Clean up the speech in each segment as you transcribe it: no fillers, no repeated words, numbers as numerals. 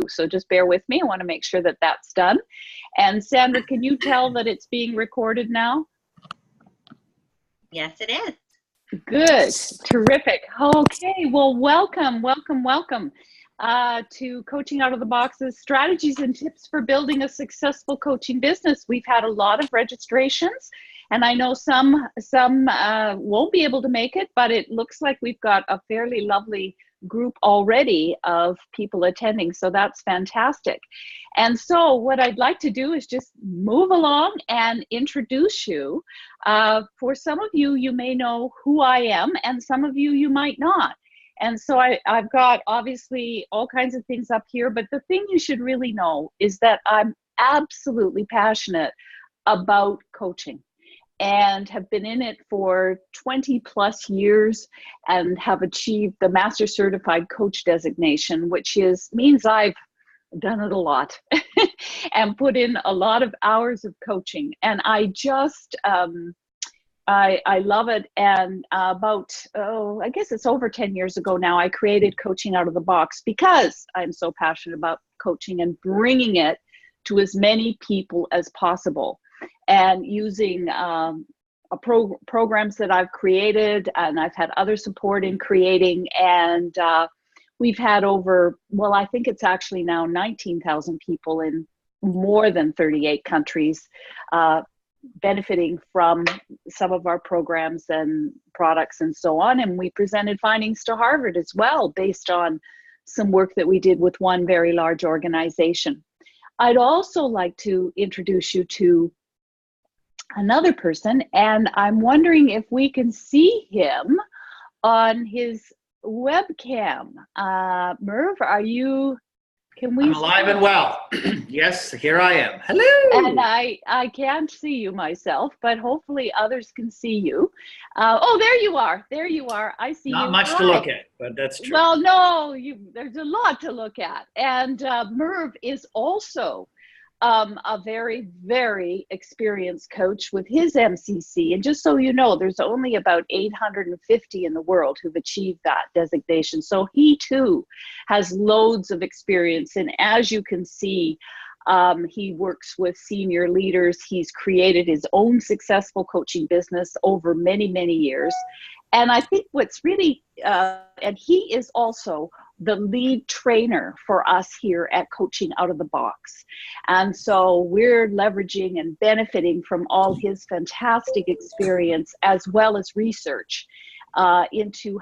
So just bear with me. I want to make sure that that's done. And Sandra, can you tell that it's being recorded now? Yes, it is. Good. Terrific. Okay. Well, welcome to Coaching Out of the Box's strategies and tips for building a successful coaching business. We've had a lot of registrations, and I know some won't be able to make it, but it looks like we've got a fairly lovely group already of people attending, so that's fantastic. And so what I'd like to do is just move along and introduce you. For some of you, you may know who I am, and some of you might not. And so I've got obviously all kinds of things up here, but the thing you should really know is that I'm absolutely passionate about coaching and have been in it for 20 plus years and have achieved the Master Certified Coach designation, which means I've done it a lot and put in a lot of hours of coaching. And I just, I love it. And I guess it's over 10 years ago now, I created Coaching Out of the Box because I'm so passionate about coaching and bringing it to as many people as possible. And using programs that I've created, and I've had other support in creating, and we've had over, well, I think it's actually now 19,000 people in more than 38 countries benefiting from some of our programs and products and so on. And we presented findings to Harvard as well, based on some work that we did with one very large organization. I'd also like to introduce you to another person, and I'm wondering if we can see him on his webcam. Merv, I'm alive and well. Yes, here I am. Hello. And I can't see you myself, but hopefully others can see you. Oh, there you are. There you are. I see you. Not much to look at, but that's true. Well, no, there's a lot to look at. And Merv is also a very, very experienced coach with his MCC. And just so you know, there's only about 850 in the world who've achieved that designation. So he too has loads of experience. And as you can see, he works with senior leaders. He's created his own successful coaching business over many, many years. And I think what's really, and he is also the lead trainer for us here at Coaching Out of the Box. And so we're leveraging and benefiting from all his fantastic experience as well as research into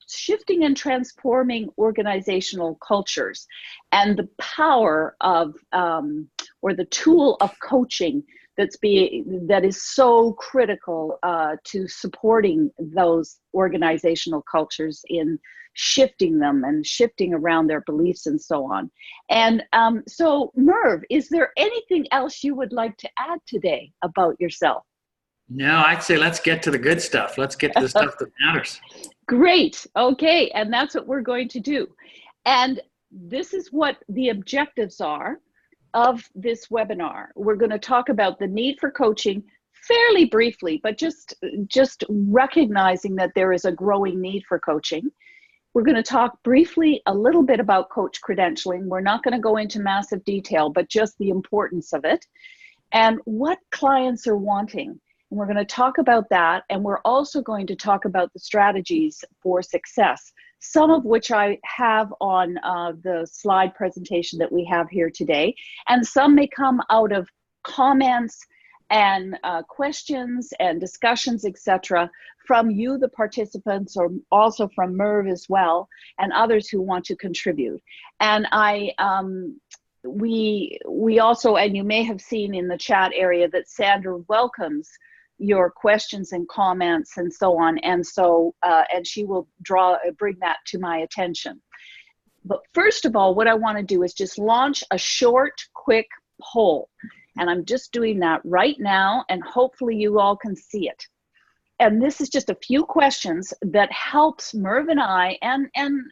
shifting and transforming organizational cultures, and the power of, or the tool of coaching that is so critical to supporting those organizational cultures in shifting them and shifting around their beliefs and so on. And so Merv, is there anything else you would like to add today about yourself? No, I'd say let's get to the good stuff. Let's get to the stuff that matters. Great. Okay. And that's what we're going to do. And this is what the objectives are of this webinar. We're going to talk about the need for coaching fairly briefly, but just recognizing that there is a growing need for coaching. We're going to talk briefly a little bit about coach credentialing. We're not going to go into massive detail, but just the importance of it and what clients are wanting. And we're going to talk about that. And we're also going to talk about the strategies for success, some of which I have on the slide presentation that we have here today. And some may come out of comments and questions and discussions, etc., from you, the participants, or also from Merv as well, and others who want to contribute. And we also, and you may have seen in the chat area that Sandra welcomes your questions and comments and so on, and so and she will bring that to my attention. But first of all, what I want to do is just launch a short, quick poll. And I'm just doing that right now, and hopefully you all can see it. And this is just a few questions that helps Merv and I and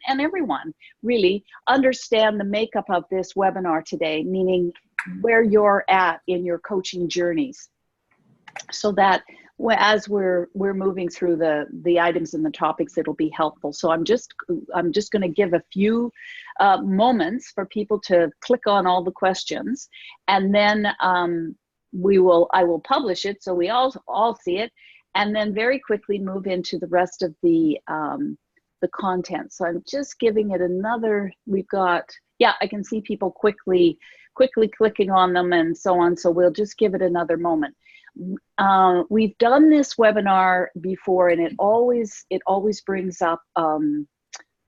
everyone really understand the makeup of this webinar today, meaning where you're at in your coaching journeys, so that as we're moving through the items and the topics, it'll be helpful. So I'm just going to give a few moments for people to click on all the questions, and then I will publish it so we all see it, and then very quickly move into the rest of the content. So I'm just giving it another. We've got, yeah, I can see people quickly clicking on them and so on. So we'll just give it another moment. We've done this webinar before, and it always brings up a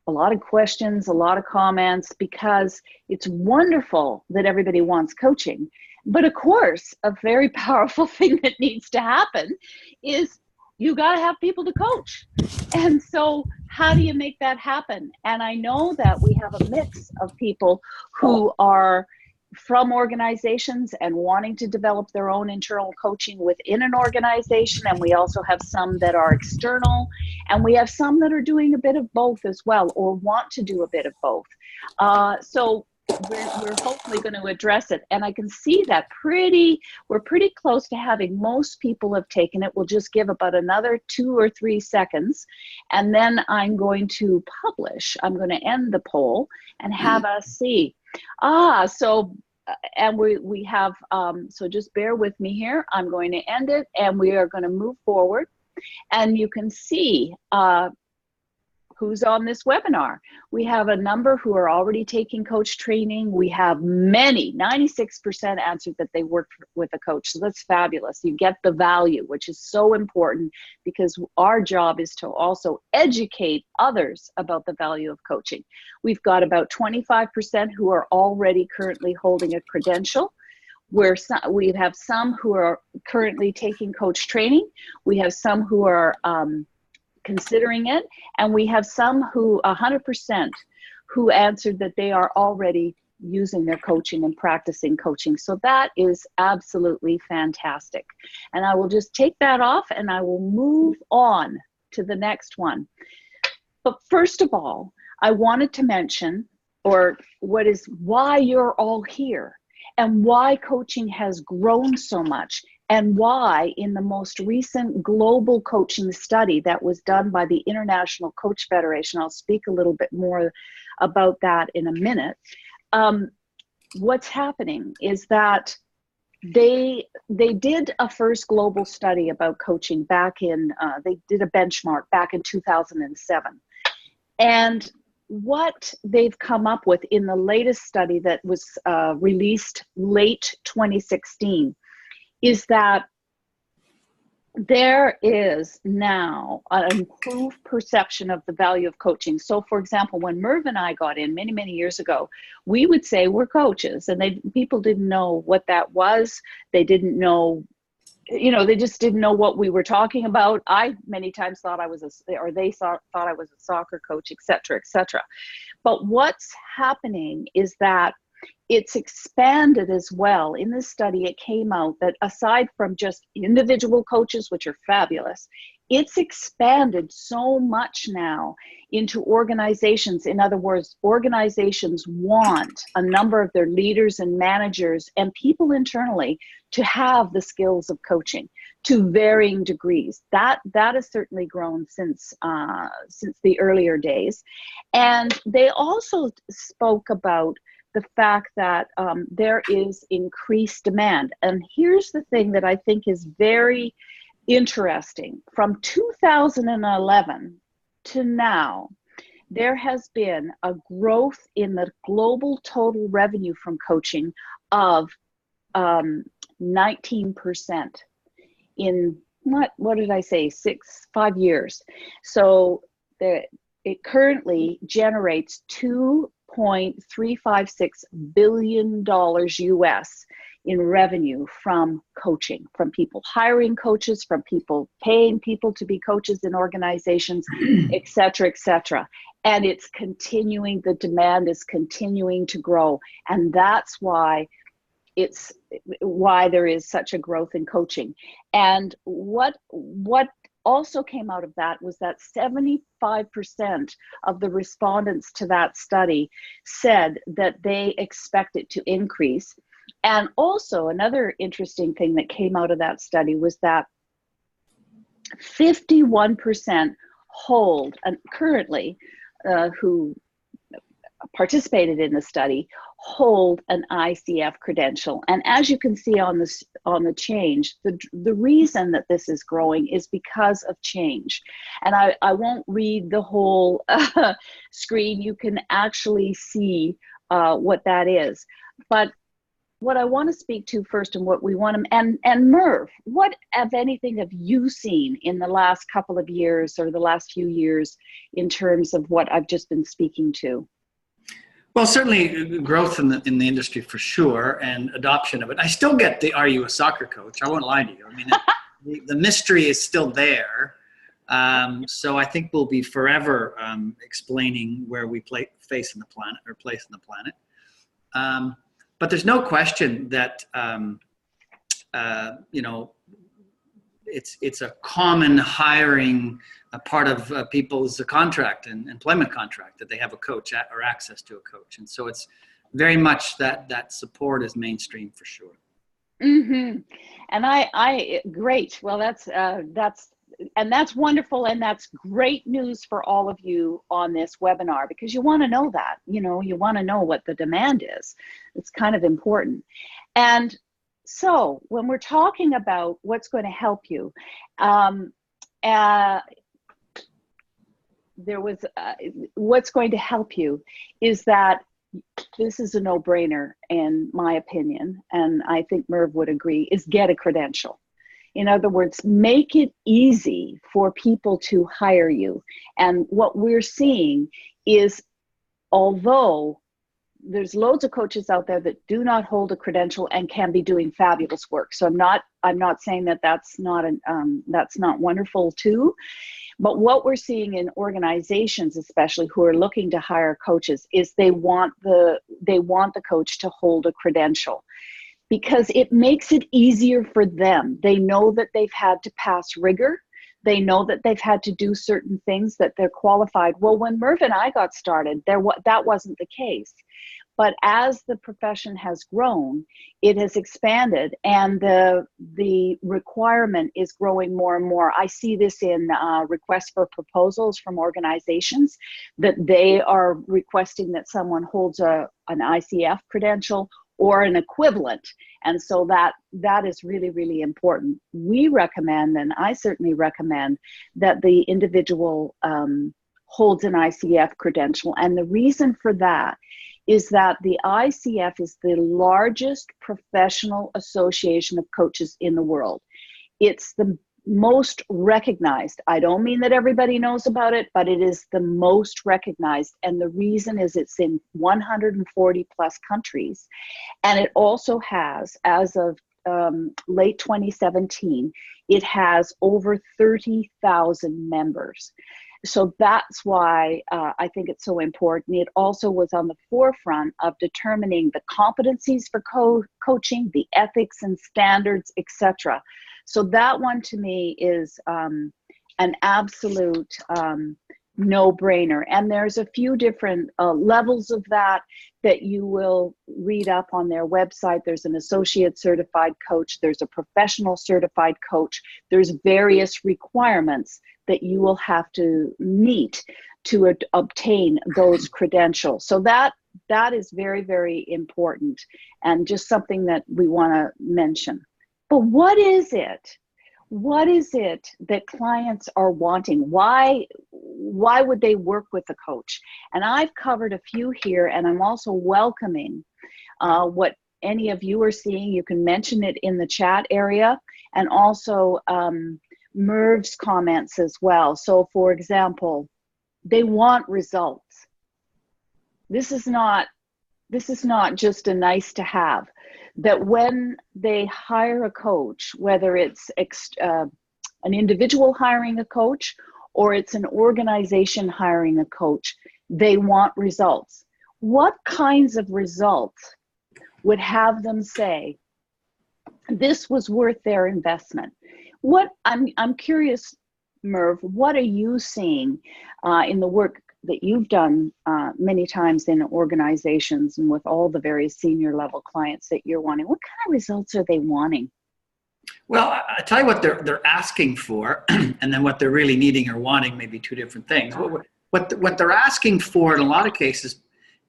lot of questions, a lot of comments, because it's wonderful that everybody wants coaching. But of course, a very powerful thing that needs to happen is you got to have people to coach. And so how do you make that happen? And I know that we have a mix of people who are from organizations and wanting to develop their own internal coaching within an organization. And we also have some that are external, and we have some that are doing a bit of both as well, or want to do a bit of both. So we're hopefully going to address it. And I can see that we're pretty close to having most people have taken it. We'll just give about another 2 or 3 seconds, and then I'm going to publish. I'm going to end the poll and have us see. And we have, so just bear with me here. I'm going to end it, and we are going to move forward. And you can see who's on this webinar. We have a number who are already taking coach training. We have many, 96% answered that they work with a coach. So that's fabulous. You get the value, which is so important, because our job is to also educate others about the value of coaching. We've got about 25% who are already currently holding a credential. We have some who are currently taking coach training. We have some who are considering it, and we have some who 100% who answered that they are already using their coaching and practicing coaching. So that is absolutely fantastic. And I will just take that off, and I will move on to the next one. But first of all, I wanted to mention why you're all here, and why coaching has grown so much, and why in the most recent global coaching study that was done by the International Coach Federation, I'll speak a little bit more about that in a minute. What's happening is that they did a first global study about coaching back in, they did a benchmark back in 2007. And what they've come up with in the latest study that was released late 2016 is that there is now an improved perception of the value of coaching. So for example, when Merv and I got in many, many years ago, we would say we're coaches, and people didn't know what that was. They didn't know, they just didn't know what we were talking about. I many times thought I was thought I was a soccer coach, et cetera, et cetera. But what's happening is that it's expanded as well. In this study, it came out that aside from just individual coaches, which are fabulous, it's expanded so much now into organizations. In other words, organizations want a number of their leaders and managers and people internally to have the skills of coaching to varying degrees. That has certainly grown since the earlier days. And they also spoke about the fact that there is increased demand. And here's the thing that I think is very interesting. From 2011 to now, there has been a growth in the global total revenue from coaching of 19% in what did I say, 5 years. So it currently generates $2.356 billion US in revenue from coaching, from people hiring coaches, from people paying people to be coaches in organizations, et cetera, et cetera. And it's continuing, the demand is continuing to grow. And that's why there is such a growth in coaching. And what also came out of that was that 75% of the respondents to that study said that they expect it to increase. And also another interesting thing that came out of that study was that 51% hold, currently, who participated in the study, hold an ICF credential. And as you can see on this, on the change, the reason that this is growing is because of change. And I won't read the whole screen. You can actually see what that is. But what I want to speak to first, and what we want to, and Merv, what, if anything, have you seen in the last couple of years or the last few years in terms of what I've just been speaking to? Well, certainly growth in the industry for sure, and adoption of it. I still get the "Are you a soccer coach?" I won't lie to you. I mean, the mystery is still there. So I think we'll be forever explaining where we place in the planet. But there's no question that you know, it's a common hiring part of people's contract and employment contract that they have a coach or access to a coach, and so it's very much that support is mainstream for sure. Mm-hmm. And I great. Well, that's wonderful, and that's great news for all of you on this webinar, because you want to know that, you know, you want to know what the demand is. It's kind of important. And so when we're talking about what's going to help you, what's going to help you is that this is a no-brainer, in my opinion, and I think Merv would agree, is get a credential. In other words, make it easy for people to hire you. And what we're seeing is, although there's loads of coaches out there that do not hold a credential and can be doing fabulous work. So I'm not saying that that's not wonderful too. But what we're seeing in organizations, especially who are looking to hire coaches, is they want the coach to hold a credential, because it makes it easier for them. They know that they've had to pass rigor. They know that they've had to do certain things, that they're qualified. Well, when Merv and I got started, that wasn't the case. But as the profession has grown, it has expanded, and the requirement is growing more and more. I see this in requests for proposals from organizations, that they are requesting that someone holds an ICF credential or an equivalent. And so that is really, really important. We recommend, and I certainly recommend, that the individual holds an ICF credential. And the reason for that is that the ICF is the largest professional association of coaches in the world. It's the most recognized. I don't mean that everybody knows about it, but it is the most recognized. And the reason is it's in 140 plus countries. And it also has, as of late 2017, it has over 30,000 members. So that's why I think it's so important. It also was on the forefront of determining the competencies for coaching, the ethics and standards, etc. So that one to me is an absolute no-brainer. And there's a few different levels of that you will read up on their website. There's an associate certified coach. There's a professional certified coach. There's various requirements that you will have to meet to obtain those credentials. So that is very, very important, and just something that we want to mention. But what is it? What is it that clients are wanting? Why would they work with a coach? And I've covered a few here, and I'm also welcoming what any of you are seeing. You can mention it in the chat area, and also Merv's comments as well. So for example, they want results. This is not just a nice to have. That when they hire a coach, whether it's an individual hiring a coach or it's an organization hiring a coach, they want results. What kinds of results would have them say, this was worth their investment? What I'm curious, Merv, what are you seeing in the work that you've done many times in organizations and with all the various senior level clients that you're wanting? What kind of results are they wanting? Well, I tell you what they're asking for, and then what they're really needing or wanting may be two different things. What they're asking for in a lot of cases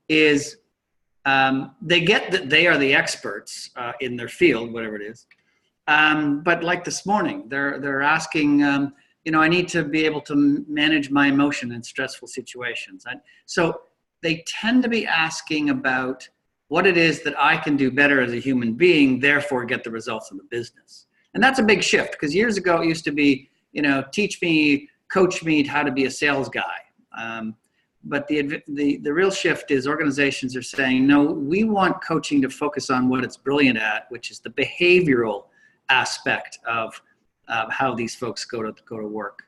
is they get that they are the experts in their field, whatever it is. But like this morning, they're asking, I need to be able to manage my emotion in stressful situations. So they tend to be asking about what it is that I can do better as a human being, therefore get the results in the business. And that's a big shift, because years ago it used to be, teach me, coach me how to be a sales guy. But the real shift is organizations are saying, no, we want coaching to focus on what it's brilliant at, which is the behavioral aspect of how these folks go to work.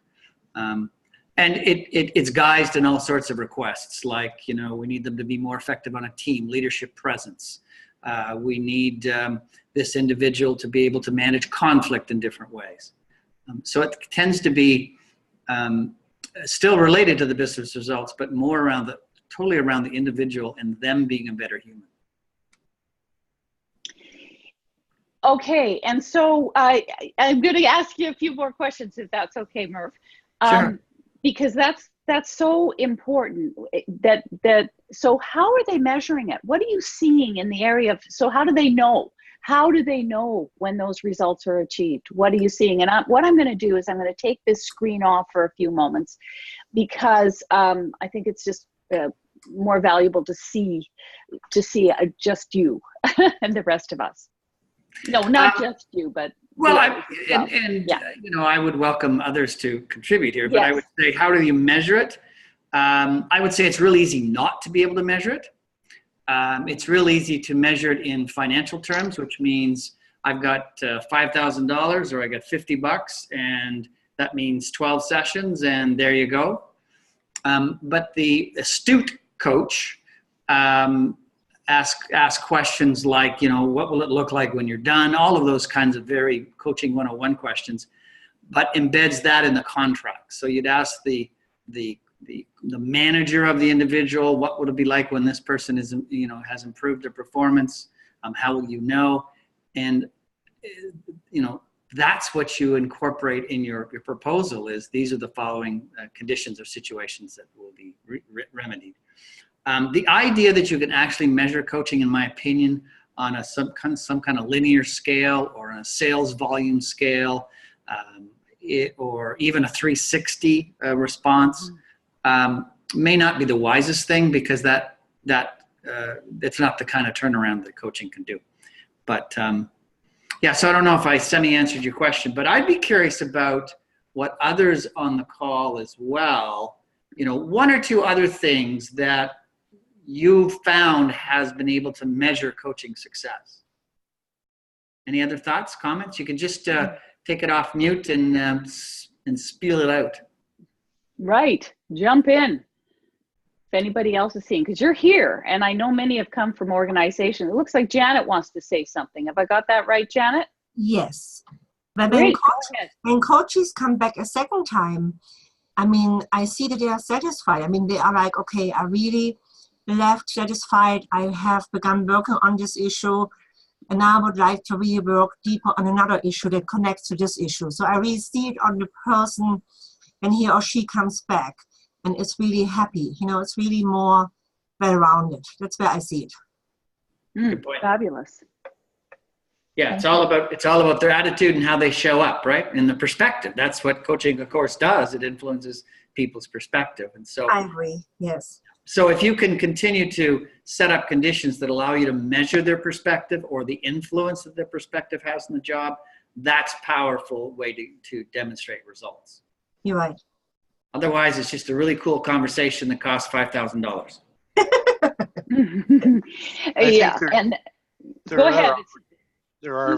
And it's guised in all sorts of requests, like, we need them to be more effective on a team, leadership presence. We need this individual to be able to manage conflict in different ways. So it tends to be still related to the business results, but more totally around the individual and them being a better human. Okay, and so I'm going to ask you a few more questions, if that's okay, Merv. Sure. Because that's so important. So how are they measuring it? What are you seeing in the area of? So how do they know? How do they know when those results are achieved? What are you seeing? And what I'm going to do is I'm going to take this screen off for a few moments, because I think it's just more valuable to see just you and the rest of us. No, not just you, but well, I would welcome others to contribute here, but yes. I would say, how do you measure it? I would say it's really easy not to be able to measure it. It's real easy to measure it in financial terms, which means I've got $5,000 or I got $50, and that means 12 sessions, and there you go. But the astute coach ask questions like, what will it look like when you're done? All of those kinds of very coaching 101 questions, but embeds that in the contract. So you'd ask the manager of the individual, what would it be like when this person is, has improved their performance? How will you know? And, that's what you incorporate in your proposal is these are the following conditions or situations that will be remedied. The idea that you can actually measure coaching, in my opinion, on some kind of linear scale or on a sales volume scale, or even a 360 response, may not be the wisest thing, because it's not the kind of turnaround that coaching can do. But so I don't know if I semi-answered your question, but I'd be curious about what others on the call as well, one or two other things that you found has been able to measure coaching success. Any other thoughts, comments? You can just take it off mute and spiel it out. Right, jump in. If anybody else is seeing, because you're here, and I know many have come from organizations. It looks like Janet wants to say something. Have I got that right, Janet? Yes. But Great, when coaches come back a second time, I see that they are satisfied. They are like, okay, I really left satisfied. I have begun working on this issue, and now I would like to really work deeper on another issue that connects to this issue. So I really see it on the person when he or she comes back and is really happy. It's really more well-rounded. That's where I see it. Good point. Fabulous. Yeah, it's all about their attitude and how they show up, right? And the perspective. That's what coaching, of course, does. It influences people's perspective. And so I agree. Yes. So if you can continue to set up conditions that allow you to measure their perspective or the influence that their perspective has in the job, that's a powerful way to demonstrate results. You're right. Otherwise, it's just a really cool conversation that costs $5,000. Yeah, and go ahead.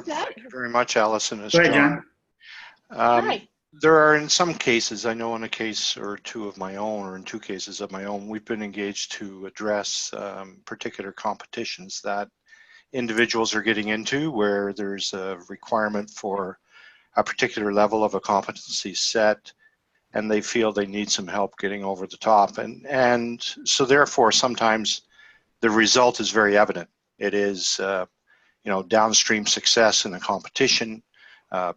Thank you very much, Allison. Go ahead, John. Hi. There are, in some cases, I know in a case or two of my own, or in two cases of my own, we've been engaged to address particular competitions that individuals are getting into, where there's a requirement for a particular level of a competency set, and they feel they need some help getting over the top. And so therefore, sometimes the result is very evident. It is, downstream success in a competition,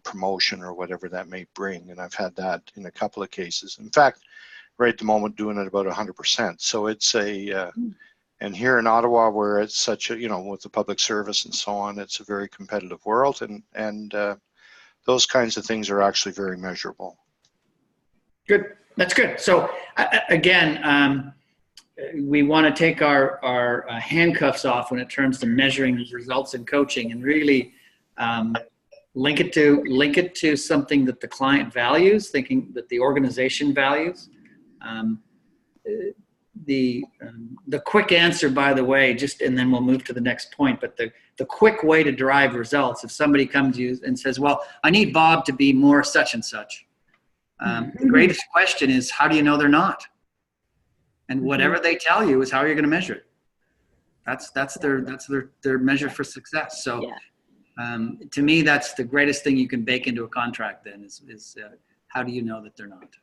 promotion or whatever that may bring. And I've had that in a couple of cases. In fact, right at the moment doing it about 100%. So it's a, and here in Ottawa, where it's such a, with the public service and so on, it's a very competitive world, and those kinds of things are actually very measurable. Good. That's good. So again, we want to take our handcuffs off when it comes to measuring these results in coaching, and really link it to something that the client values, thinking that the organization values. The quick answer, by the way, and then we'll move to the next point, but the quick way to drive results, if somebody comes to you and says, well, I need Bob to be more such and such. The greatest question is, how do you know they're not? And whatever they tell you is how you're going to measure it. That's their measure for success. So to me, that's the greatest thing you can bake into a contract then is how do you know that they're not?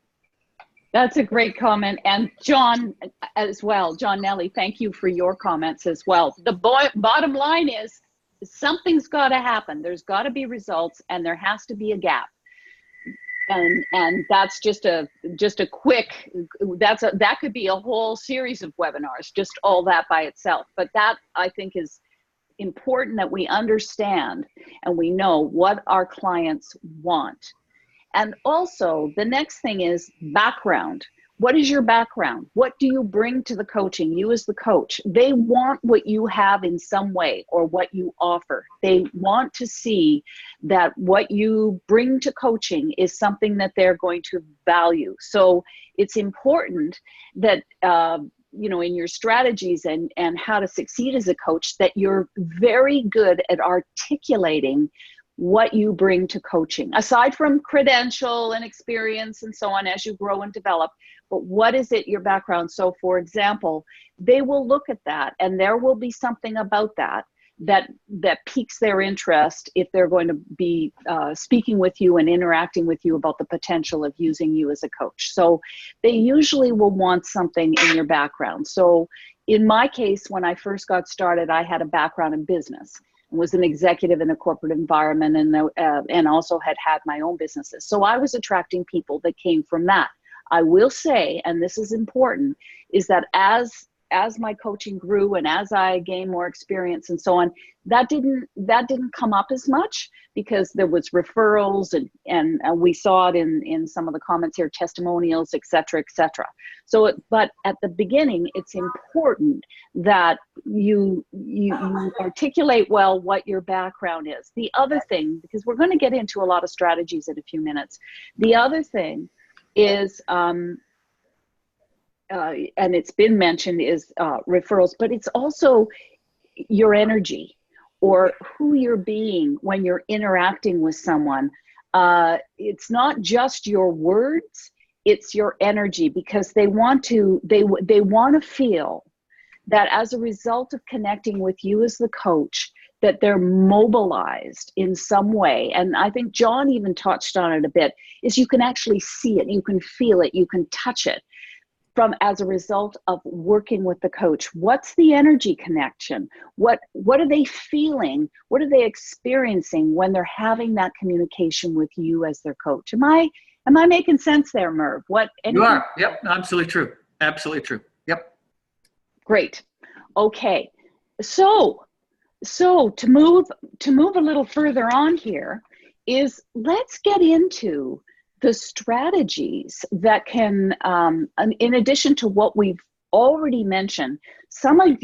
That's a great comment. And John as well, John Nelly, thank you for your comments as well. The bottom line is something's got to happen. There's got to be results, and there has to be a gap. And that's just a quick, that could be a whole series of webinars, just all that by itself. But that, I think, is important that we understand and we know what our clients want. And also, the next thing is background. What is your background? What do you bring to the coaching? You as the coach, they want what you have in some way or what you offer. They want to see that what you bring to coaching is something that they're going to value. So it's important that, in your strategies and how to succeed as a coach, that you're very good at articulating what you bring to coaching, aside from credential and experience and so on as you grow and develop. But what is it, your background? So for example, they will look at that, and there will be something about that piques their interest if they're going to be speaking with you and interacting with you about the potential of using you as a coach. So they usually will want something in your background. So in my case, when I first got started, I had a background in business, was an executive in a corporate environment, and also had my own businesses. So I was attracting people that came from that. I will say, and this is important, is that as my coaching grew and as I gained more experience and so on, that didn't come up as much, because there was referrals and we saw it in some of the comments here, testimonials, et cetera, et cetera. So, but at the beginning, it's important that you articulate well what your background is. The other thing, because we're going to get into a lot of strategies in a few minutes, the other thing is, and it's been mentioned, is referrals, but it's also your energy, or who you're being when you're interacting with someone. It's not just your words, it's your energy, because they want to feel that as a result of connecting with you as the coach, that they're mobilized in some way. And I think John even touched on it a bit, is you can actually see it, you can feel it, you can touch it as a result of working with the coach. What's the energy connection? What are they feeling? What are they experiencing when they're having that communication with you as their coach? Am I making sense there, Merv? You are. Yep. Absolutely true. Absolutely true. Yep. Great. Okay. So to move a little further on here is, let's get into the strategies that can, in addition to what we've already mentioned, some of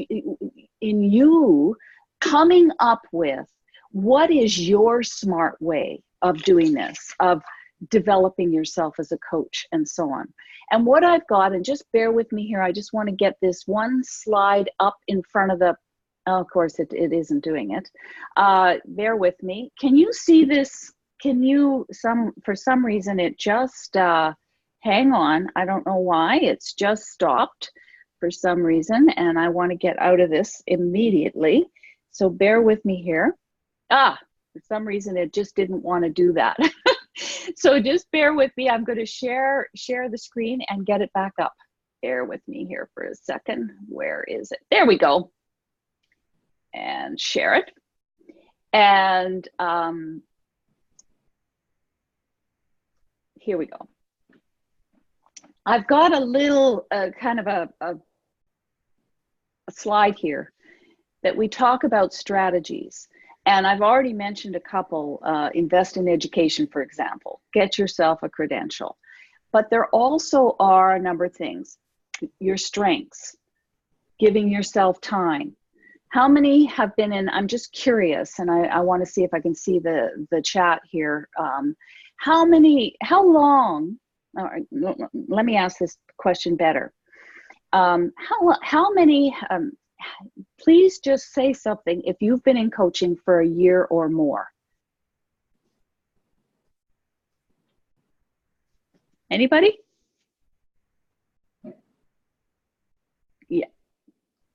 you coming up with what is your smart way of doing this, of developing yourself as a coach and so on. And what I've got, and just bear with me here, I just want to get this one slide up in front of the, of course it isn't doing it. Bear with me. Can you see this? For some reason it just, hang on, I don't know why, it's just stopped for some reason, and I want to get out of this immediately. So bear with me here. For some reason it just didn't want to do that. So just bear with me. I'm going to share the screen and get it back up. Bear with me here for a second. Where is it? There we go. And share it. And here we go. I've got a little kind of a slide here that we talk about strategies. And I've already mentioned a couple, invest in education, for example, get yourself a credential. But there also are a number of things, your strengths, giving yourself time. How many have been in, I'm just curious, and I want to see if I can see the chat here. How long, let me ask this question better. How many, please just say something if you've been in coaching for a year or more. Anybody? Yeah,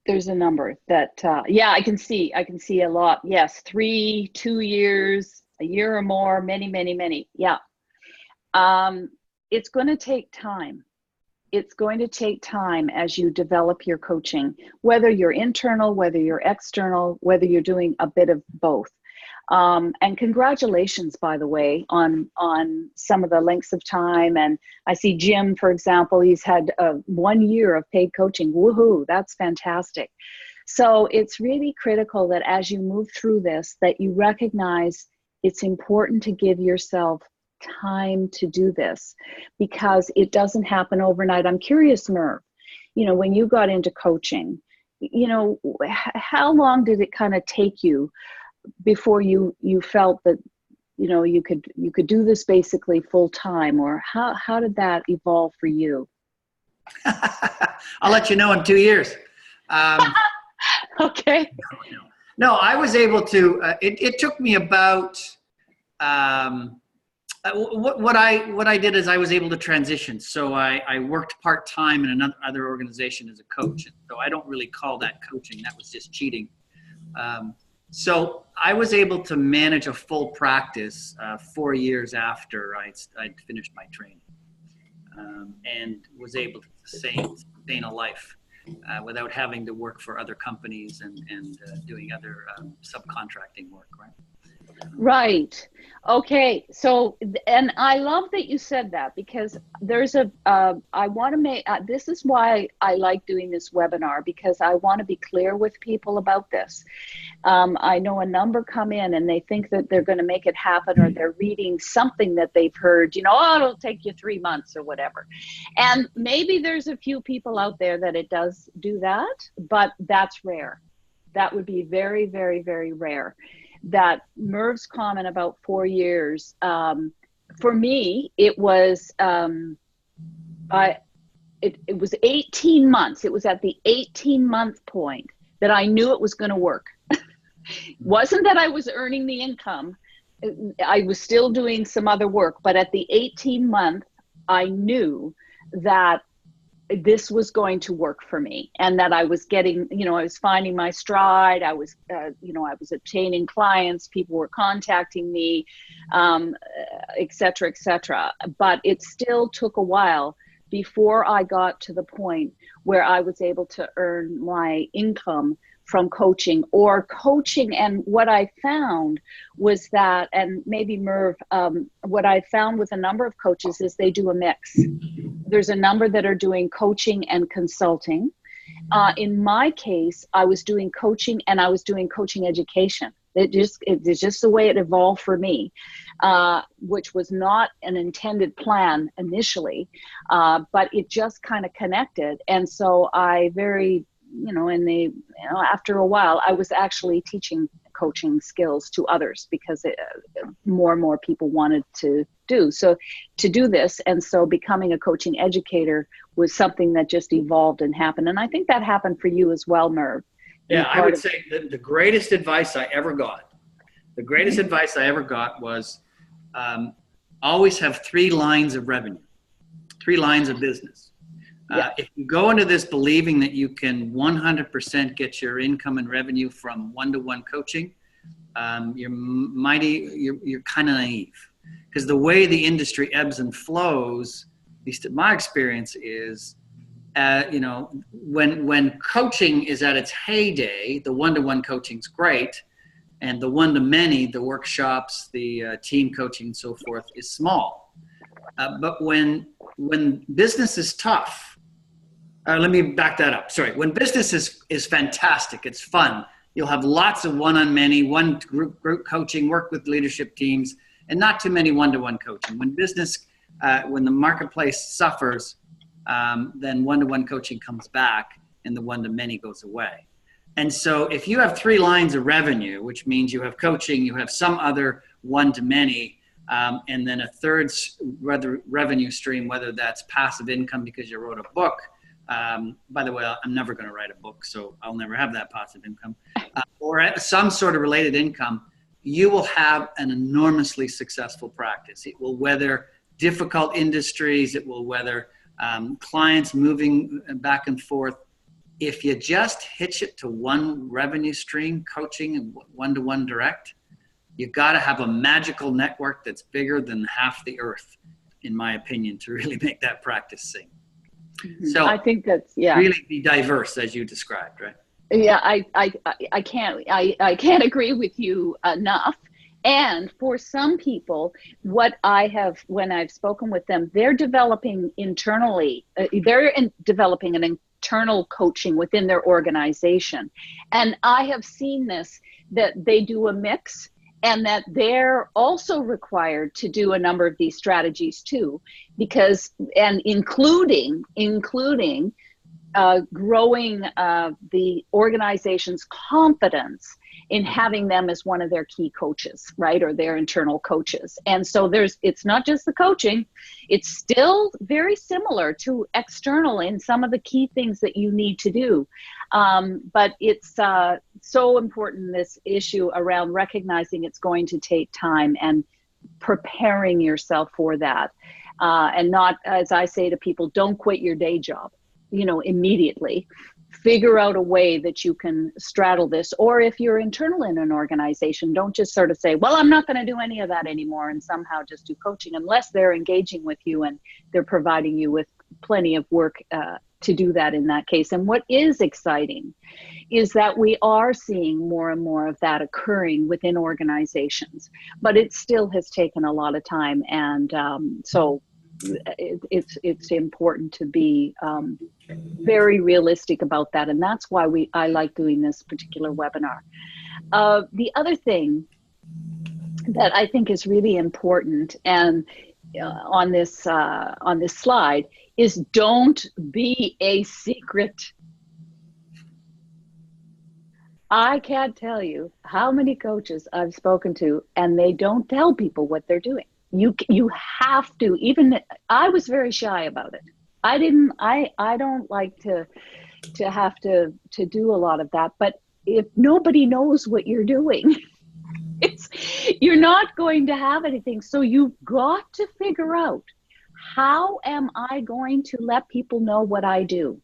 there's a number that, yeah, I can see a lot. Yes, 3, 2 years, a year or more, many, many, many. Yeah. It's going to take time. It's going to take time as you develop your coaching, whether you're internal, whether you're external, whether you're doing a bit of both. And congratulations, by the way, on some of the lengths of time. And I see Jim, for example, he's had 1 year of paid coaching. Woohoo, that's fantastic. So it's really critical that as you move through this, that you recognize it's important to give yourself time to do this, because it doesn't happen overnight. I'm curious, Merv, when you got into coaching, how long did it kind of take you before you felt that you could do this basically full time, or how did that evolve for you? I'll let you know in 2 years. Okay. No, I was able to. It took me about. What I did is I was able to transition. So I worked part-time in another organization as a coach. And so I don't really call that coaching. That was just cheating. So I was able to manage a full practice 4 years after I'd finished my training, and was able to sustain a life without having to work for other companies and doing other subcontracting work, right? Right. Okay. So, and I love that you said that, because there's I want to make, this is why I like doing this webinar, because I want to be clear with people about this. I know a number come in and they think that they're going to make it happen, or they're reading something that they've heard, oh, it'll take you 3 months or whatever. And maybe there's a few people out there that it does do that, but that's rare. That would be very, very, very rare. That Merv's comment about 4 years, for me, it was, it was 18 months. It was at the 18-month point that I knew it was going to work. Wasn't that I was earning the income. I was still doing some other work, but at the 18-month, I knew that this was going to work for me, and that I was getting, I was finding my stride. I was, I was obtaining clients, people were contacting me, et cetera, et cetera. But it still took a while before I got to the point where I was able to earn my income from coaching. And what I found was that, and maybe Merv, what I found with a number of coaches is they do a mix. There's a number that are doing coaching and consulting. In my case, I was doing coaching and I was doing coaching education. It's just the way it evolved for me, which was not an intended plan initially, but it just kind of connected. And so I after a while, I was actually teaching coaching skills to others, because more and more people wanted to do this. And so becoming a coaching educator was something that just evolved and happened. And I think that happened for you as well, Merv. Yeah, I would say that the greatest advice I ever got, was always have 3 lines of revenue, 3 lines of business. Yeah. If you go into this believing that you can 100% get your income and revenue from one-to-one coaching, you're kind of naive, because the way the industry ebbs and flows, at least in my experience, is, when coaching is at its heyday, the one-to-one coaching's great, and the one-to-many, the workshops, the team coaching and so forth, is small. But when business is tough, let me back that up. Sorry. When business is fantastic, it's fun. You'll have lots of one-on-many, one group coaching, work with leadership teams, and not too many one-to-one coaching. When when the marketplace suffers, then one-to-one coaching comes back and the one-to-many goes away. And so if you have 3 lines of revenue, which means you have coaching, you have some other one-to-many, and then a third revenue stream, whether that's passive income because you wrote a book. By the way, I'm never going to write a book, so I'll never have that passive income, or some sort of related income, you will have an enormously successful practice. It will weather difficult industries. It will weather clients moving back and forth. If you just hitch it to one revenue stream, coaching and one-to-one direct, you've got to have a magical network that's bigger than half the earth, in my opinion, to really make that practice sing. So I think that's, yeah. Really be diverse as you described, right? Yeah, I can't agree with you enough. And for some people, when I've spoken with them, they're developing internally, developing an internal coaching within their organization. And I have seen this, that they do a mix, and that they're also required to do a number of these strategies too, and including growing the organization's confidence in having them as one of their key coaches, right? Or their internal coaches. And so it's not just the coaching, it's still very similar to external in some of the key things that you need to do. But it's so important, this issue around recognizing it's going to take time and preparing yourself for that. And not, as I say to people, don't quit your day job, immediately. Figure out a way that you can straddle this. Or if you're internal in an organization, don't just sort of say, well, I'm not going to do any of that anymore and somehow just do coaching, unless they're engaging with you and they're providing you with plenty of work to do that in that case. And what is exciting is that we are seeing more and more of that occurring within organizations, but it still has taken a lot of time. And so it's important to be very realistic about that, and that's why I like doing this particular webinar. The other thing that I think is really important, and on this slide, is don't be a secret. I can't tell you how many coaches I've spoken to, and they don't tell people what they're doing. You have to. Even I was very shy about it. I don't like to have to do a lot of that. But if nobody knows what you're doing, you're not going to have anything. So you've got to figure out, how am I going to let people know what I do?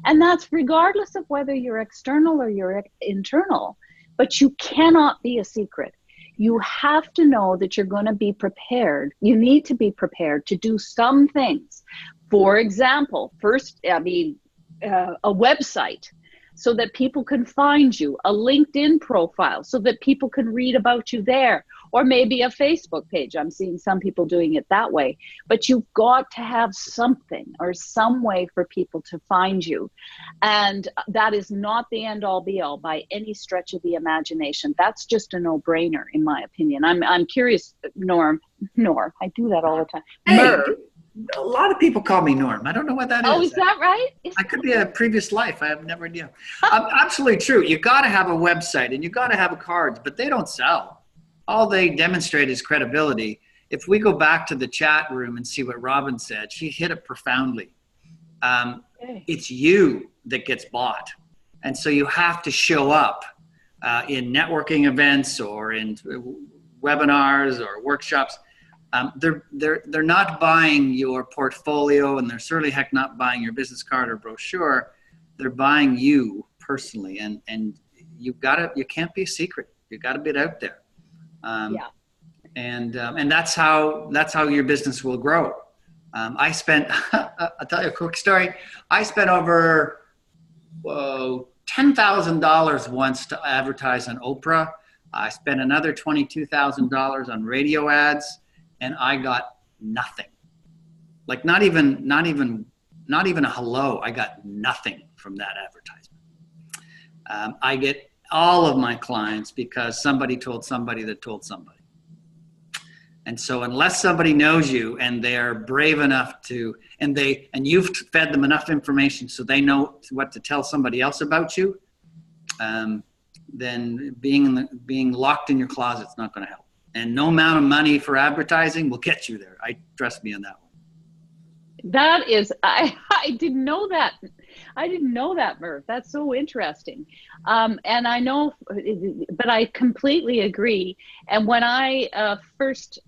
And that's regardless of whether you're external or you're internal. But you cannot be a secret. You have to know that you're going to be prepared. You need to be prepared to do some things. For example, a website so that people can find you, a LinkedIn profile so that people can read about you there, or maybe a Facebook page. I'm seeing some people doing it that way. But you've got to have something or some way for people to find you. And that is not the end all be all by any stretch of the imagination. That's just a no-brainer, in my opinion. I'm curious, Norm, I do that all the time. Hey, a lot of people call me Norm. I don't know what that is. Oh, is that right? I could be a previous life. I have never idea. Absolutely true. You got to have a website and you got to have cards, but they don't sell. All they demonstrate is credibility. If we go back to the chat room and see what Robin said, she hit it profoundly. It's you that gets bought. And so you have to show up in networking events or in webinars or workshops. They're not buying your portfolio, and they're certainly heck not buying your business card or brochure. They're buying you personally, and you can't be a secret. You got to be out there. And that's how your business will grow. I'll tell you a quick story. I spent over $10,000 once to advertise on Oprah. I spent another $22,000 on radio ads, and I got nothing. Like not even a hello. I got nothing from that advertisement. I get all of my clients because somebody told somebody that told somebody. And so unless somebody knows you and they're brave enough to, and you've fed them enough information so they know what to tell somebody else about you, then being locked in your closet's not going to help. And no amount of money for advertising will get you there. Trust me on that one. That is, I didn't know that. I didn't know that, Merv. That's so interesting. And I know, but I completely agree. And when I first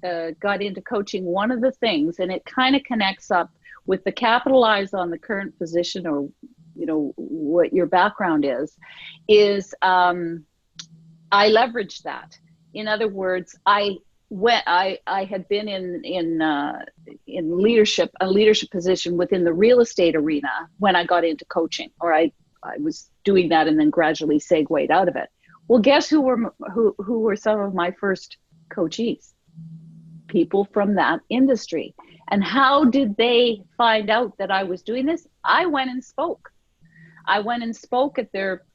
got into coaching, one of the things, and it kind of connects up with the capitalize on the current position, or, you know, what your background is I leveraged that. In other words, I had been in leadership, a leadership position within the real estate arena when I got into coaching, or I was doing that and then gradually segued out of it. Well, guess who were some of my first coachees? People from that industry. And how did they find out that I was doing this? I went and spoke.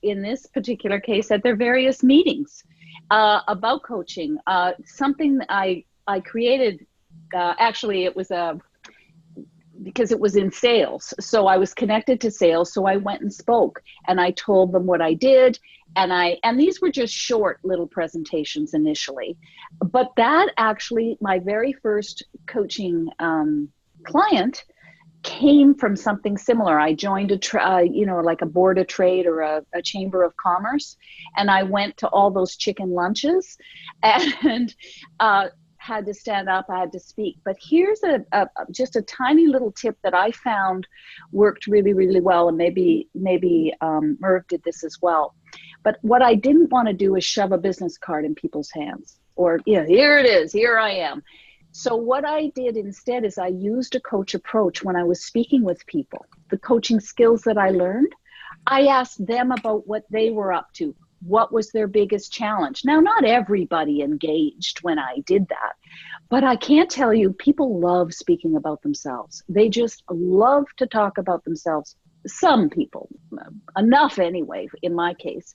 In this particular case, at their various meetings about coaching. Something I created, actually it was because it was in sales. So I was connected to sales. So I went and spoke and I told them what I did. And these were just short little presentations initially, but that actually, my very first coaching client came from something similar. I joined like a board of trade or a chamber of commerce, and I went to all those chicken lunches and had to stand up, I had to speak. But here's just a tiny little tip that I found worked really, really well, and maybe Merv did this as well. But what I didn't want to do is shove a business card in people's hands, or, yeah, here it is, here I am. So what I did instead is I used a coach approach when I was speaking with people. The coaching skills that I learned, I asked them about what they were up to. What was their biggest challenge? Now, not everybody engaged when I did that, but I can't tell you, people love speaking about themselves. They just love to talk about themselves. Some people, enough anyway, in my case.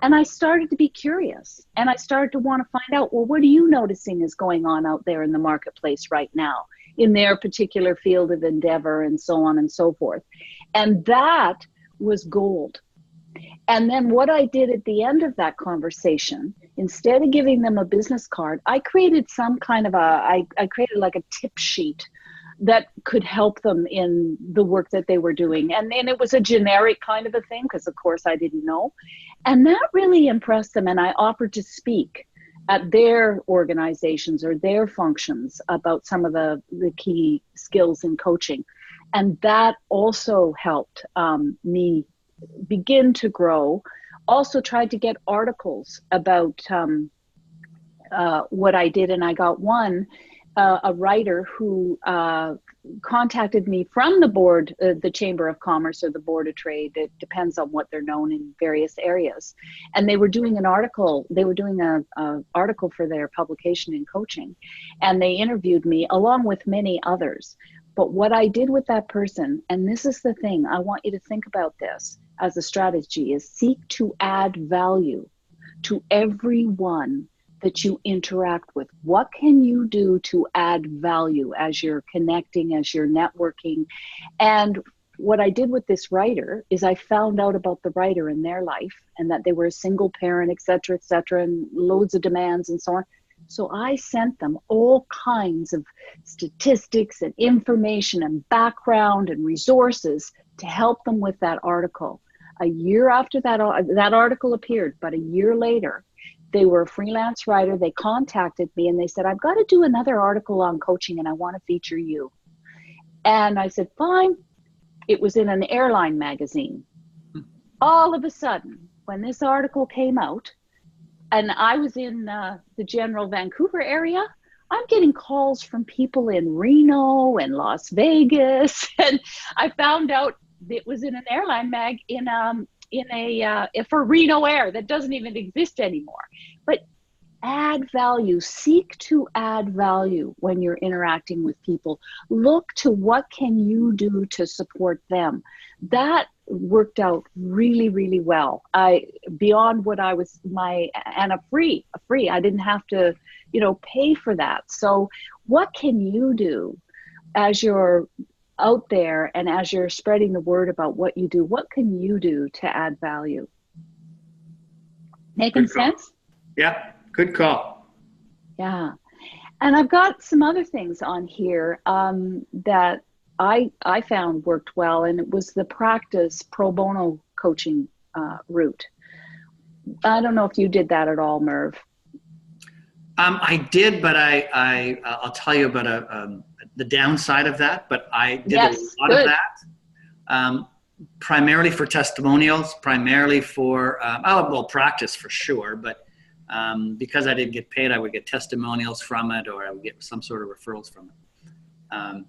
And I started to be curious, and I started to want to find out, well, what are you noticing is going on out there in the marketplace right now in their particular field of endeavor, and so on and so forth. And that was gold. And then what I did at the end of that conversation, instead of giving them a business card, I created some kind of I created like a tip sheet that could help them in the work that they were doing. And then it was a generic kind of a thing, because of course I didn't know. And that really impressed them. And I offered to speak at their organizations or their functions about some of the key skills in coaching. And that also helped me begin to grow. Also tried to get articles about what I did. And I got one, a writer who contacted me from the board, the Chamber of Commerce or the Board of Trade. It depends on what they're known in various areas. And they were doing an article. They were doing a article for their publication in coaching. And they interviewed me along with many others. But what I did with that person, and this is the thing, I want you to think about this as a strategy, is seek to add value to everyone that you interact with. What can you do to add value as you're connecting, as you're networking? And what I did with this writer is I found out about the writer and their life, and that they were a single parent, et cetera, and loads of demands and so on. So I sent them all kinds of statistics and information and background and resources to help them with that article. A year after that article appeared, but a year later, they were a freelance writer. They contacted me and they said, I've got to do another article on coaching and I want to feature you. And I said, fine. It was in an airline magazine. All of a sudden, when this article came out, and I was in the general Vancouver area, I'm getting calls from people in Reno and Las Vegas. And I found out it was in an airline mag for Reno Air that doesn't even exist anymore. But add value. Seek to add value when you're interacting with people. Look to what can you do to support them. That worked out really, really well. Beyond what I was and a free. I didn't have to, pay for that. So what can you do as you're out there and as you're spreading the word about what you do? What can you do to add value? Making sense? Yeah, good call. Yeah. And I've got some other things on here that I found worked well, and it was the practice pro bono coaching route. I don't know if you did that at all, Merv. I did, but I'll tell you about the downside of that. But I did a lot of that, primarily for testimonials, primarily for practice for sure. But because I didn't get paid, I would get testimonials from it, or I would get some sort of referrals from it.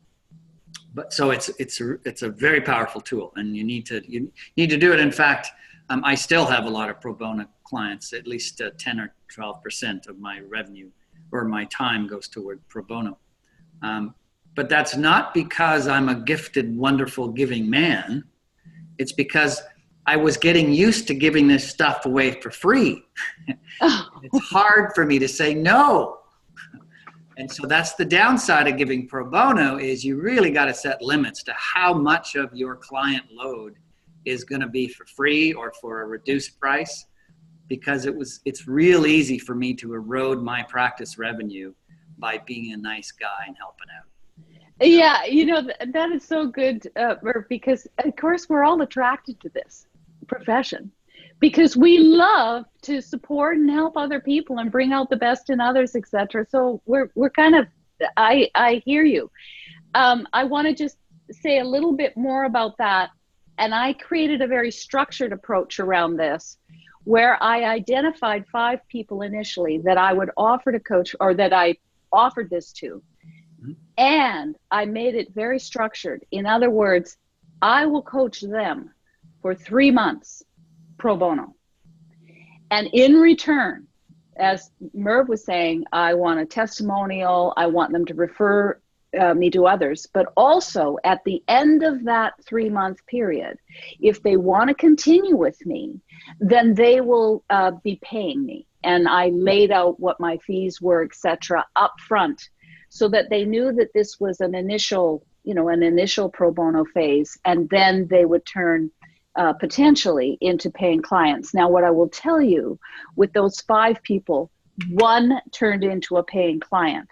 But so it's a very powerful tool, and you need to do it. In fact, I still have a lot of pro bono clients. At least 10 or 12% of my revenue or my time goes toward pro bono. But that's not because I'm a gifted, wonderful, giving man. It's because I was getting used to giving this stuff away for free. It's hard for me to say no. And so that's the downside of giving pro bono, is you really got to set limits to how much of your client load is going to be for free or for a reduced price, because it's real easy for me to erode my practice revenue by being a nice guy and helping out. Yeah, that is so good, Merv, because of course we're all attracted to this profession because we love to support and help other people and bring out the best in others, etc. So we're kind of, I hear you. I want to just say a little bit more about that. And I created a very structured approach around this, where I identified 5 people initially that I would offer to coach, or that I offered this to. And I made it very structured. In other words, I will coach them for 3 months pro bono. And in return, as Merv was saying, I want a testimonial. I want them to refer me to others. But also at the end of that 3-month period, if they want to continue with me, then they will be paying me. And I laid out what my fees were, etc., up front, so that they knew that this was an initial pro bono phase, and then they would turn potentially into paying clients. Now, what I will tell you, with those 5 people, 1 turned into a paying client,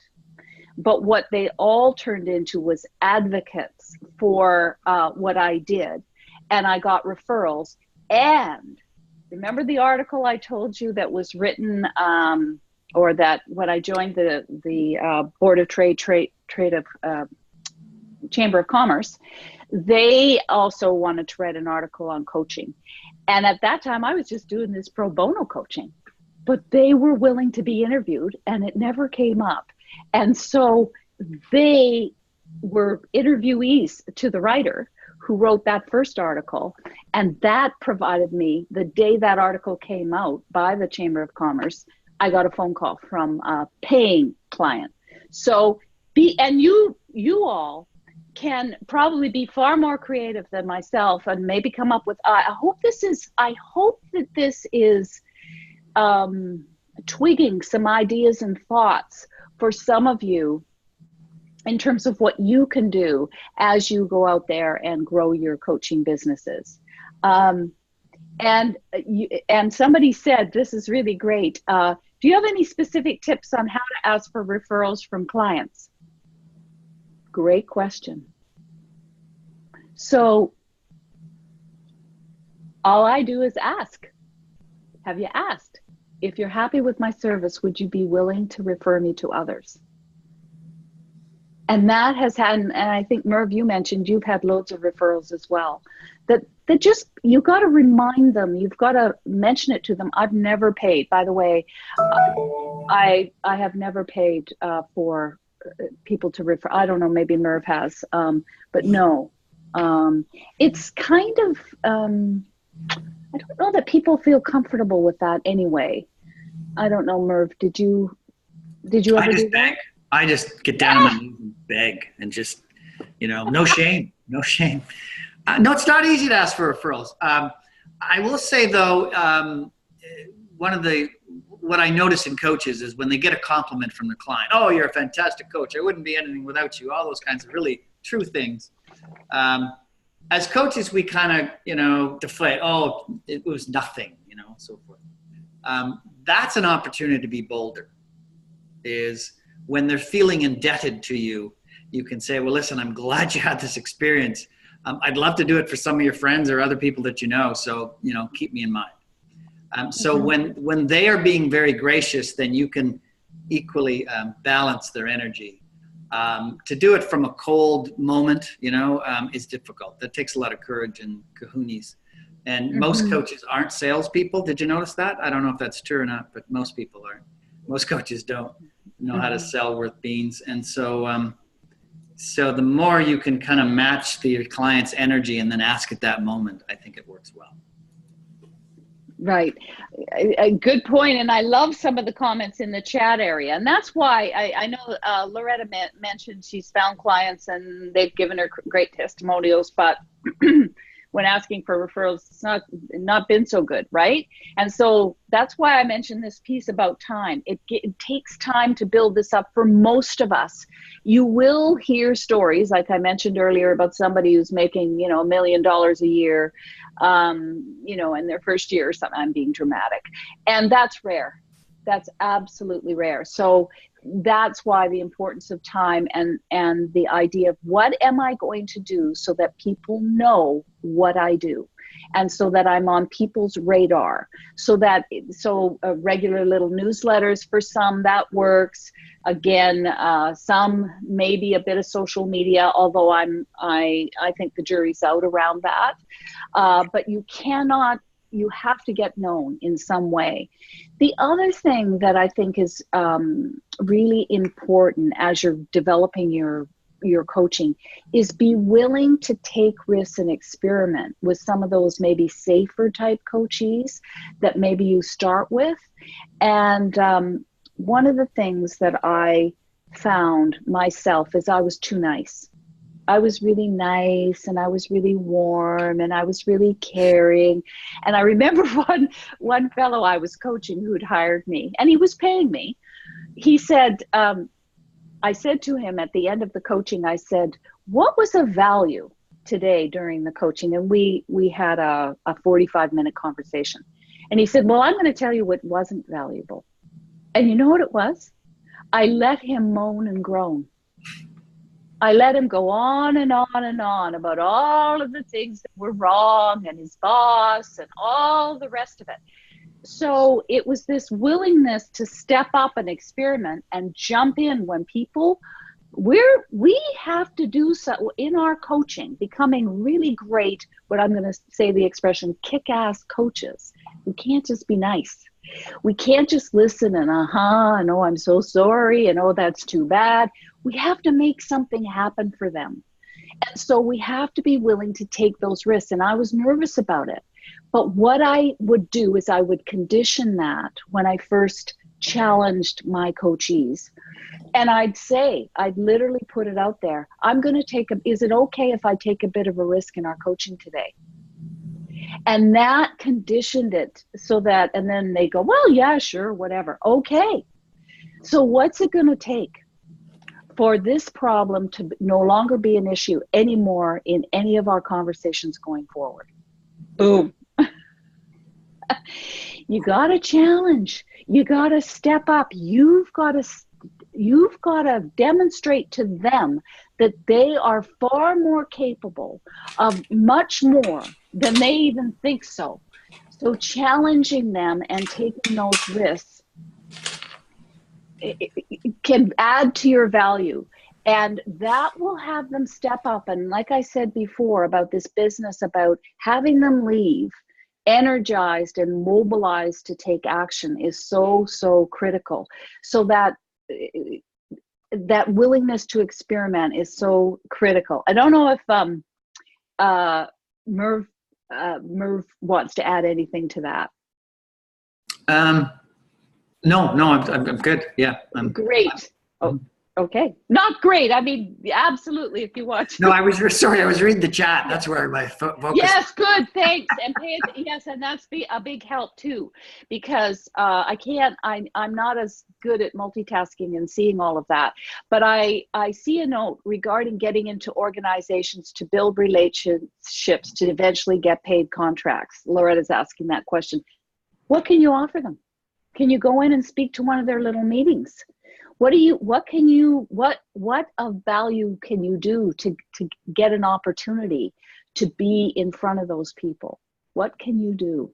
but what they all turned into was advocates for what I did, and I got referrals. And remember the article I told you that was written, or that when I joined the Board of Trade of Chamber of Commerce, they also wanted to write an article on coaching. And at that time, I was just doing this pro bono coaching, but they were willing to be interviewed, and it never came up. And so they were interviewees to the writer who wrote that first article. And that provided me, the day that article came out by the Chamber of Commerce, I got a phone call from a paying client. So you all can probably be far more creative than myself, and maybe come up with, I hope that this is twigging some ideas and thoughts for some of you in terms of what you can do as you go out there and grow your coaching businesses. And somebody said, this is really great. Do you have any specific tips on how to ask for referrals from clients? Great question. So all I do is ask. Have you asked? If you're happy with my service, would you be willing to refer me to others? And that has had, and I think Merv, you mentioned you've had loads of referrals as well. That just, you got to remind them, you've got to mention it to them. I've never paid, by the way, I have never paid for people to refer. I don't know, maybe Merv has, but no. It's kind of, I don't know that people feel comfortable with that anyway. I don't know, Merv, did you I ever just do that? beg. I just get down on my knees and beg and just, no shame, no shame. No, it's not easy to ask for referrals. I will say though, what I notice in coaches is when they get a compliment from the client, oh, you're a fantastic coach. I wouldn't be anything without you. All those kinds of really true things. As coaches, we kind of, deflate. Oh, it was nothing, so forth. That's an opportunity to be bolder. Is when they're feeling indebted to you, you can say, well, listen, I'm glad you had this experience. I'd love to do it for some of your friends or other people that you know. So, keep me in mind. So when they are being very gracious, then you can equally balance their energy. To do it from a cold moment, is difficult. That takes a lot of courage and cojones. And most coaches aren't salespeople. Did you notice that? I don't know if that's true or not, but most people aren't. Most coaches don't know how to sell worth beans. And so, so the more you can kind of match the client's energy and then ask at that moment, I think it works well. Right. A good point. And I love some of the comments in the chat area. And that's why I know Loretta mentioned she's found clients and they've given her great testimonials, but when asking for referrals, it's not been so good, right? And so that's why I mentioned this piece about time. It takes time to build this up for most of us. You will hear stories, like I mentioned earlier, about somebody who's making, $1 million a year, in their first year or something. I'm being dramatic. And that's rare. That's absolutely rare. So that's why the importance of time and the idea of what am I going to do so that people know what I do, and so that I'm on people's radar, so regular little newsletters for some, that works. Again, some maybe a bit of social media, although I think the jury's out around that. But you have to get known in some way. The other thing that I think is really important as you're developing your coaching is be willing to take risks and experiment with some of those maybe safer type coachees that maybe you start with. And one of the things that I found myself is I was too nice. I was really nice and I was really warm and I was really caring. And I remember one fellow I was coaching who'd hired me and he was paying me. He said, I said to him at the end of the coaching, I said, what was of value today during the coaching? And we had a 45-minute conversation. And he said, well, I'm going to tell you what wasn't valuable. And you know what it was? I let him moan and groan. I let him go on and on and on about all of the things that were wrong and his boss and all the rest of it. So it was this willingness to step up and experiment and jump in when people, we have to do so in our coaching, becoming really great, what I'm going to say the expression, kick-ass coaches. We can't just be nice. We can't just listen and and oh, I'm so sorry, and oh, that's too bad. We have to make something happen for them. And so we have to be willing to take those risks. And I was nervous about it. But what I would do is I would condition that when I first challenged my coachees. And I'd literally put it out there. Is it okay if I take a bit of a risk in our coaching today? And that conditioned it so that, and then they go, well, yeah, sure, whatever. Okay. So what's it going to take for this problem to no longer be an issue anymore in any of our conversations going forward? Boom. You got to challenge. You got to step up. You've got to demonstrate to them that they are far more capable of much more than they even think so. So challenging them and taking those risks it can add to your value. And that will have them step up. And like I said before about this business, about having them leave energized and mobilized to take action is so, so critical. So that willingness to experiment is so critical. I don't know if Merv wants to add anything to that. No, I'm good. Yeah. Great. Oh, okay. Not great. I mean, absolutely. If you watch. No, I was reading the chat. That's where my focus. Yes, good. Thanks. And yes, and that's a big help too, because I'm not as good at multitasking and seeing all of that. But I see a note regarding getting into organizations to build relationships to eventually get paid contracts. Loretta's asking that question. What can you offer them? Can you go in and speak to one of their little meetings? What of value can you do to get an opportunity to be in front of those people? What can you do?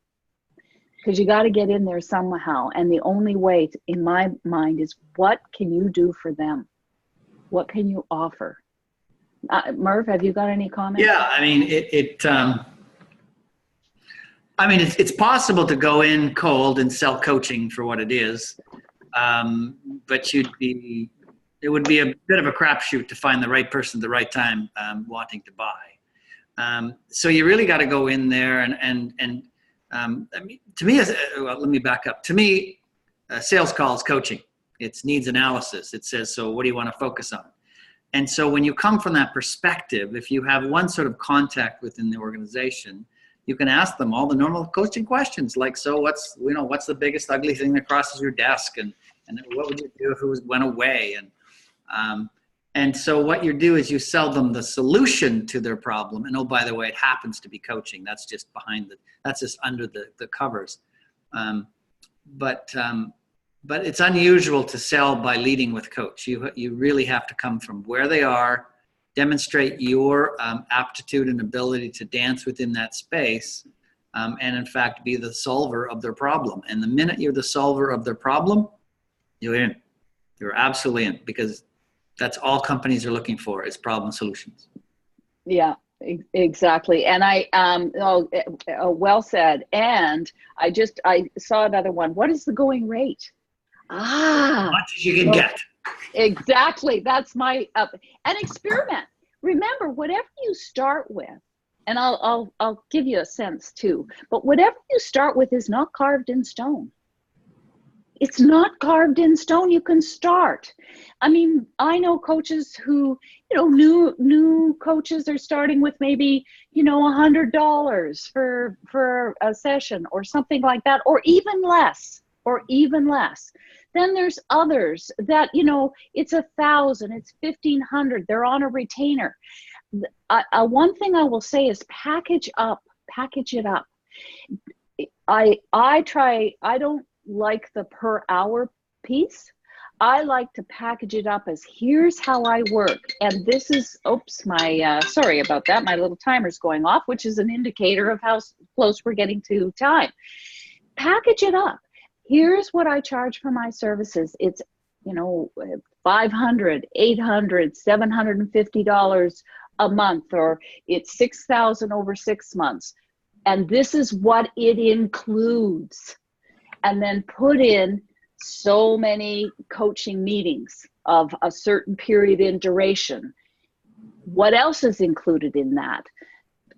Because you got to get in there somehow. And the only way, in my mind, is what can you do for them? What can you offer? Merv, have you got any comments? Yeah, I mean, it's possible to go in cold and sell coaching for what it is, but it would be a bit of a crapshoot to find the right person at the right time wanting to buy. So you really got to go in there and I mean, to me, let me back up. To me, sales call is coaching. It's needs analysis. It says, so what do you want to focus on? And so when you come from that perspective, if you have one sort of contact within the organization, you can ask them all the normal coaching questions, like, so what's the biggest ugly thing that crosses your desk, and what would you do if it went away? And so what you do is you sell them the solution to their problem. And oh, by the way, it happens to be coaching. That's just that's just under the covers. But it's unusual to sell by leading with coach. You really have to come from where they are, demonstrate your aptitude and ability to dance within that space, and in fact be the solver of their problem. And the minute you're the solver of their problem, you're in. You're absolutely in, because that's all companies are looking for, is problem solutions. Yeah, exactly. And well said. And I saw another one. What is the going rate? As much as you can get. Exactly. That's my and experiment. Remember, whatever you start with, and I'll give you a sense too, but whatever you start with is not carved in stone. It's not carved in stone. You can start. I mean, I know coaches who, new coaches are starting with maybe, $100 for a session or something like that, or even less. Then there's others that, it's 1,000, it's 1,500. They're on a retainer. One thing I will say is package it up. I don't like the per hour piece. I like to package it up as, here's how I work. And this is, sorry about that. My little timer's going off, which is an indicator of how close we're getting to time. Package it up. Here's what I charge for my services. It's, $500, $800, $750 a month, or it's $6,000 over 6 months. And this is what it includes. And then put in so many coaching meetings of a certain period in duration. What else is included in that?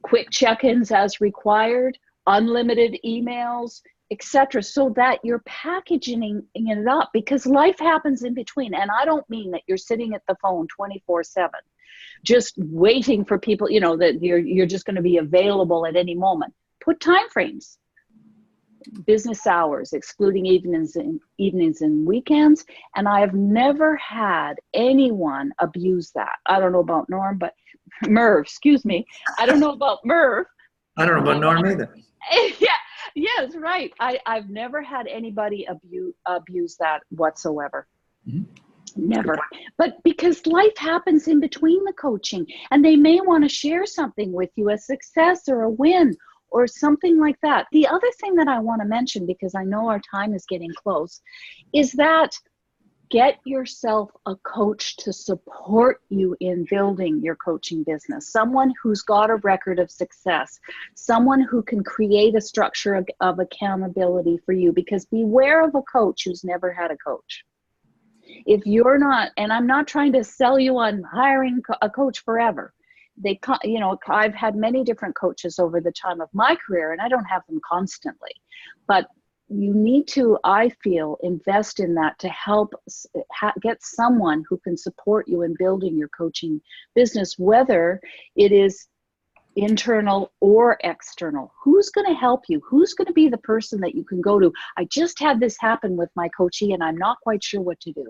Quick check-ins as required, unlimited emails, etc., so that you're packaging it up, because life happens in between. And I don't mean that you're sitting at the phone 24/7, just waiting for people, that you're just going to be available at any moment. Put time frames. Business hours, excluding evenings and weekends. And I have never had anyone abuse that. I don't know about Norm, but Merv, excuse me. I don't know about Merv. I don't know about Norm either. Yeah, yes, right. I've never had anybody abuse that whatsoever. Mm-hmm. Never. But because life happens in between the coaching, and they may want to share something with you, a success or a win, or something like that. The other thing that I want to mention, because I know our time is getting close, is that get yourself a coach to support you in building your coaching business. Someone who's got a record of success, someone who can create a structure of accountability for you, because beware of a coach who's never had a coach. If you're not, and I'm not trying to sell you on hiring a coach forever. I've had many different coaches over the time of my career, and I don't have them constantly. But you need to, I feel, invest in that to help get someone who can support you in building your coaching business, whether it is internal or external. Who's going to help you? Who's going to be the person that you can go to? I just had this happen with my coachee and I'm not quite sure what to do.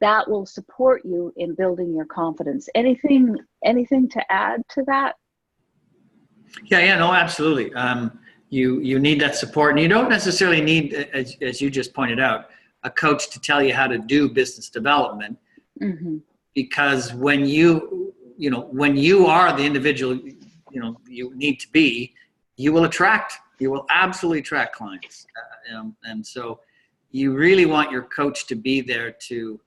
That will support you in building your confidence. Anything to add to that? Yeah, no, absolutely. You need that support, and you don't necessarily need, as you just pointed out, a coach to tell you how to do business development. Mm-hmm. Because when you are the individual, you need to be, you will absolutely attract clients. And so you really want your coach to be there to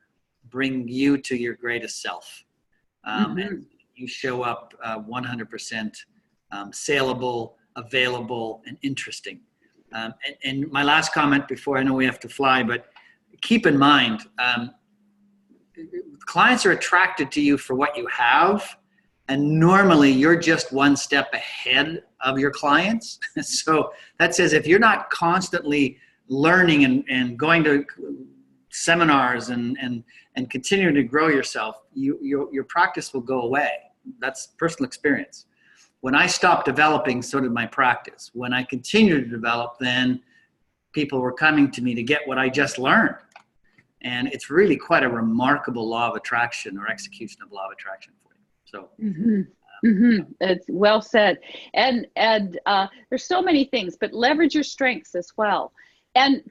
bring you to your greatest self. Mm-hmm. And you show up 100% saleable, available, and interesting. And my last comment before, I know we have to fly, but keep in mind, clients are attracted to you for what you have, and normally you're just one step ahead of your clients. So that says if you're not constantly learning and going to seminars and continuing to grow yourself, your practice will go away. That's personal experience. When I stopped developing, so did my practice. When I continued to develop, then people were coming to me to get what I just learned. And it's really quite a remarkable law of attraction, or execution of law of attraction for you. So, It's well said. And there's so many things, but leverage your strengths as well. And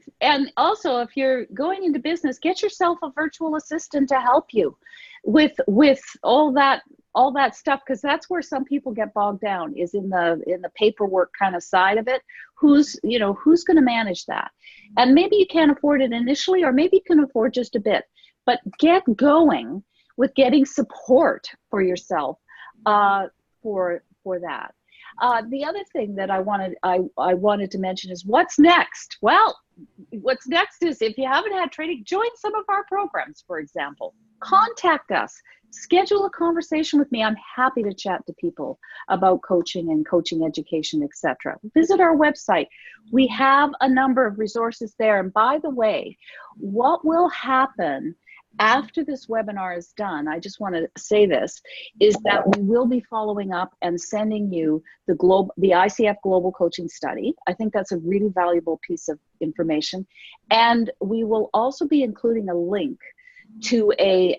also, if you're going into business, get yourself a virtual assistant to help you with all that stuff, because that's where some people get bogged down, is in the paperwork kind of side of it. Who's going to manage that? And maybe you can't afford it initially, or maybe you can afford just a bit, but get going with getting support for yourself for that. The other thing that I wanted to mention is what's next. Well, what's next is, if you haven't had training, join some of our programs, for example. Contact us. Schedule a conversation with me. I'm happy to chat to people about coaching and coaching education, etc. Visit our website. We have a number of resources there. And by the way, what will happen after this webinar is done, I just want to say this, is that we will be following up and sending you the ICF Global Coaching Study. I think that's a really valuable piece of information. And we will also be including a link to a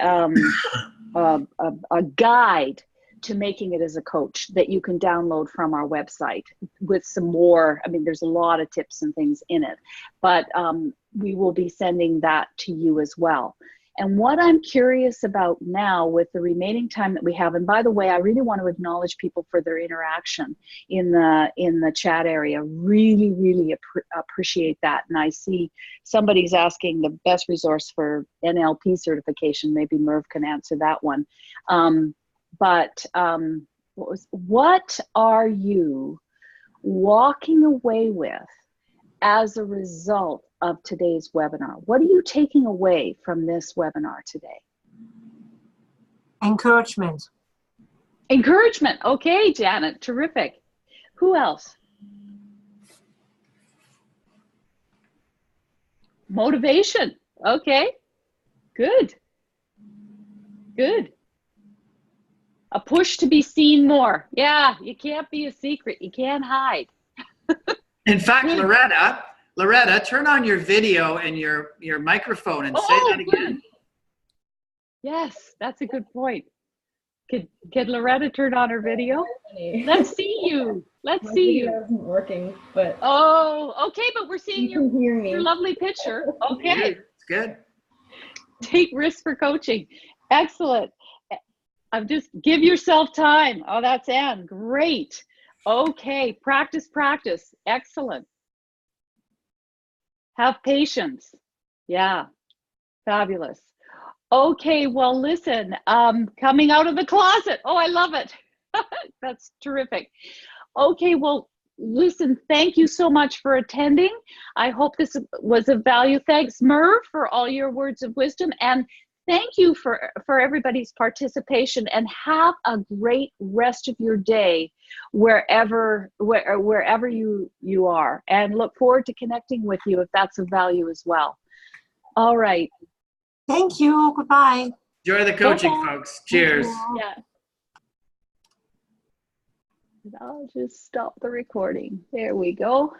guide to making it as a coach that you can download from our website, with some more. I mean, there's a lot of tips and things in it, but we will be sending that to you as well. And what I'm curious about now, with the remaining time that we have, and by the way, I really want to acknowledge people for their interaction in the chat area. Really, really appreciate that. And I see somebody's asking the best resource for NLP certification. Maybe Merv can answer that one. What are you walking away with as a result of today's webinar? What are you taking away from this webinar today? Encouragement. Encouragement. Okay, Janet, terrific. Who else? Motivation. Okay, good. Good. A push to be seen more. Yeah, you can't be a secret. You can't hide. In fact, Loretta, turn on your video and your microphone and say that again. Good. Yes, that's a good point. Could Loretta turn on her video? Let's see you. Let's see you. It isn't working, but okay, but we're seeing you can hear me. Your lovely picture. Okay, it's good. Take risks for coaching. Excellent. I'm just give yourself time. Oh, that's Anne. Great. Okay, practice. Excellent. Have patience. Yeah, fabulous. Okay, well, listen, coming out of the closet. Oh, I love it. That's terrific. Okay, well, listen, thank you so much for attending. I hope this was of value. Thanks, Merv, for all your words of wisdom. And Thank you for everybody's participation, and have a great rest of your day wherever you are, and look forward to connecting with you if that's of value as well. All right. Thank you. Goodbye. Enjoy the coaching, Bye-bye. folks. Cheers. Yeah. And I'll just stop the recording. There we go.